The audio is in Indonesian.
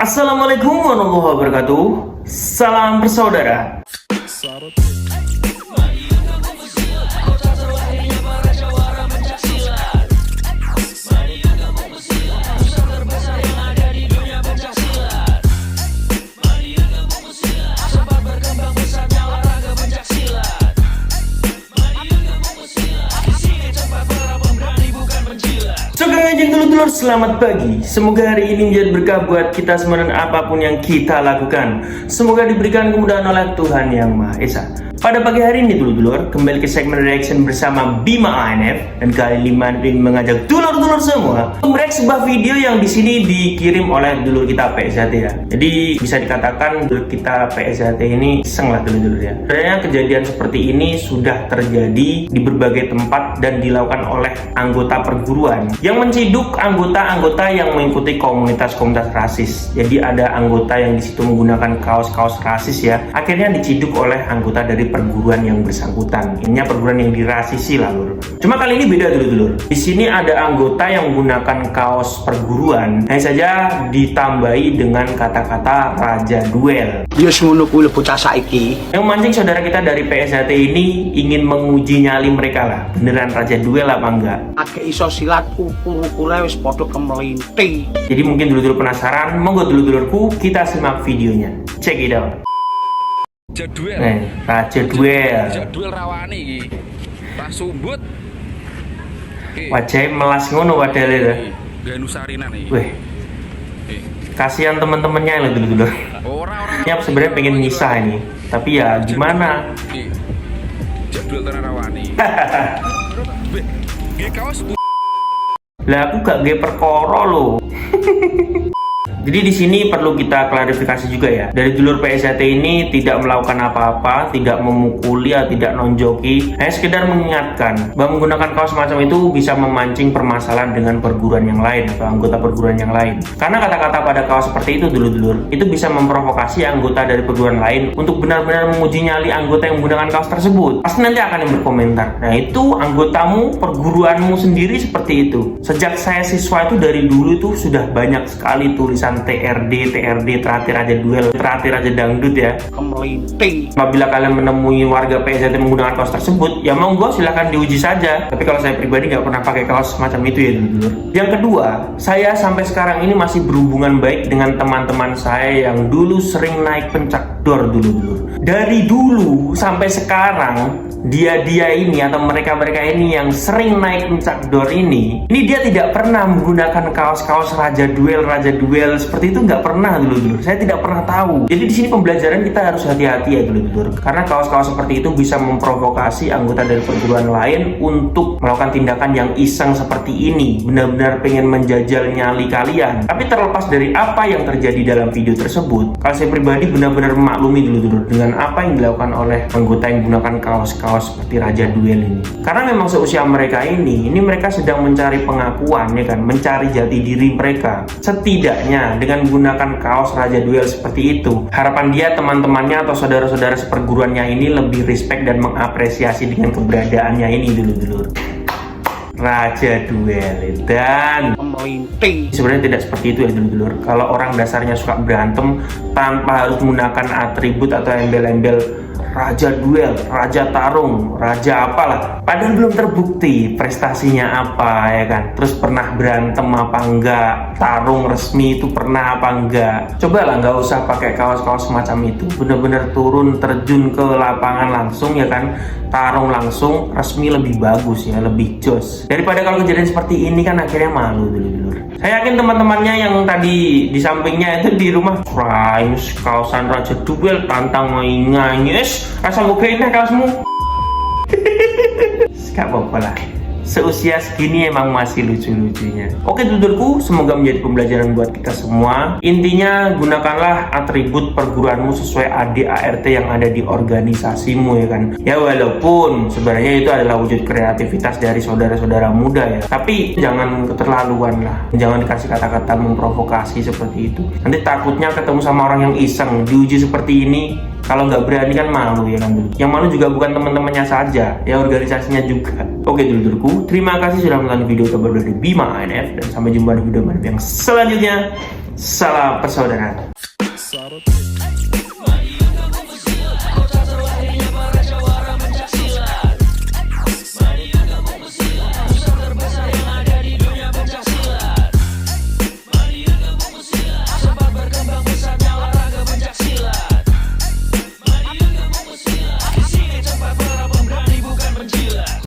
Assalamualaikum warahmatullahi wabarakatuh. Salam bersaudara. Dulur-dulur, selamat pagi. Semoga hari ini menjadi berkah buat kita semua dan apapun yang kita lakukan. Semoga diberikan kemudahan oleh Tuhan Yang Maha Esa. Pada pagi hari ini dulur-dulur, kembali ke segmen reaction bersama Bima ANF, dan kali ini ingin mengajak dulur-dulur semua untuk mereaksi sebuah video yang di sini dikirim oleh dulur kita PSHT ya. Jadi bisa dikatakan dulur kita PSHT ini iseng lah dulur-dulur ya. Sebenarnya kejadian seperti ini sudah terjadi di berbagai tempat dan dilakukan oleh anggota perguruan yang menciduk anggota-anggota yang mengikuti komunitas-komunitas rasis. Jadi ada anggota yang di situ menggunakan kaos-kaos rasis ya. Akhirnya diciduk oleh anggota dari perguruan yang bersangkutan. Ininya perguruan yang dirasisi lah lur. Cuma kali ini beda dulur-dulur. Di sini ada anggota yang menggunakan kaos perguruan, hanya saja ditambahi dengan kata-kata raja duel. Dia semono kuwi bocah saiki. Yang mancing saudara kita dari PSHT ini ingin menguji nyali mereka lah. Beneran raja duel apa enggak? Ake iso silat ukur-ukure wis padha kemelinti. Jadi mungkin dulur-dulur penasaran, monggo dulur-dulurku kita simak videonya. Check it out. Jadwal. Raja duel. Jadwal rawani iki. Tas sumbut. Wajahnya melas ngono padahal itu. Ganu sarinan iki. Wih. Kasihan temen-temennya loh dulur-dulur. Orang-orang. Ini sebenarnya pengen misah ini, tapi ya gimana? Jadwal tenan rawani. Nggih kaos. Lah aku gak nge perkara loh. Jadi di sini perlu kita klarifikasi juga ya. Dari dulur PSHT ini tidak melakukan apa-apa, tidak memukuli atau tidak nonjoki, hanya sekedar mengingatkan bahwa menggunakan kaos semacam itu bisa memancing permasalahan dengan perguruan yang lain atau anggota perguruan yang lain. Karena kata-kata pada kaos seperti itu dulur-dulur, itu bisa memprovokasi anggota dari perguruan lain untuk benar-benar menguji nyali anggota yang menggunakan kaos tersebut. Pasti nanti akan yang berkomentar, nah itu anggotamu, perguruanmu sendiri seperti itu. Sejak saya siswa itu dari dulu itu sudah banyak sekali tulisan TRD, terakhir aja duel, terakhir aja dangdut ya. Kemelinti. Apabila kalian menemui warga PSHT menggunakan kaos tersebut, ya monggo silahkan diuji saja. Tapi kalau saya pribadi nggak pernah pakai kaos semacam itu ya dulur. Yang kedua, saya sampai sekarang ini masih berhubungan baik dengan teman-teman saya yang dulu sering naik pencak dor dulu. Dari dulu sampai sekarang, dia ini atau mereka ini yang sering naik pencak dor ini dia tidak pernah menggunakan kaos-kaos raja duel seperti itu, nggak pernah dulur. Saya tidak pernah tahu. Jadi di sini pembelajaran kita harus hati-hati ya dulur. Karena kaos-kaos seperti itu bisa memprovokasi anggota dari perguruan lain untuk melakukan tindakan yang iseng seperti ini. Benar-benar pengen menjajal nyali kalian. Tapi terlepas dari apa yang terjadi dalam video tersebut, kalau saya pribadi benar-benar memaklumi dulur dengan apa yang dilakukan oleh anggota yang menggunakan kaos-kaos seperti raja duel ini. Karena memang seusia mereka ini mereka sedang mencari pengakuan ya kan, mencari jati diri mereka. Setidaknya dengan menggunakan kaos raja duel seperti itu, harapan dia teman-temannya atau saudara-saudara seperguruannya ini lebih respect dan mengapresiasi dengan keberadaannya ini dulur. Raja duel dan Kemelinti. sebenarnya tidak seperti itu ya dulur. Kalau orang dasarnya suka berantem tanpa harus menggunakan atribut atau embel-embel raja duel, raja tarung, raja apalah, padahal belum terbukti prestasinya apa ya kan. Terus pernah berantem apa enggak, tarung resmi itu pernah apa enggak. Cobalah nggak usah pakai kaos-kaos semacam itu, bener-bener turun terjun ke lapangan langsung ya kan, tarung langsung, resmi lebih bagus ya, lebih jos daripada kalau kejadian seperti ini kan akhirnya malu dulur. Saya yakin teman-temannya yang tadi di sampingnya itu di rumah, Primes kaosan raja duel tantang maingannyes, asal gue ini kaosmu. Gak apa-apa lah. Seusia segini emang masih lucu-lucunya. Oke dulurku, semoga menjadi pembelajaran buat kita semua. Intinya gunakanlah atribut perguruanmu sesuai ADART yang ada di organisasimu ya kan. Ya walaupun sebenarnya itu adalah wujud kreativitas dari saudara-saudara muda ya, tapi jangan keterlaluan lah. Jangan dikasih kata-kata memprovokasi seperti itu. Nanti takutnya ketemu sama orang yang iseng, diuji seperti ini Kalau nggak berani kan malu ya kan dulu. Yang malu juga bukan teman-temannya saja, ya organisasinya juga. Oke dulurku, terima kasih sudah menonton video terbaru dari Bima ANF dan sampai jumpa di video yang selanjutnya. Salam persaudaraan.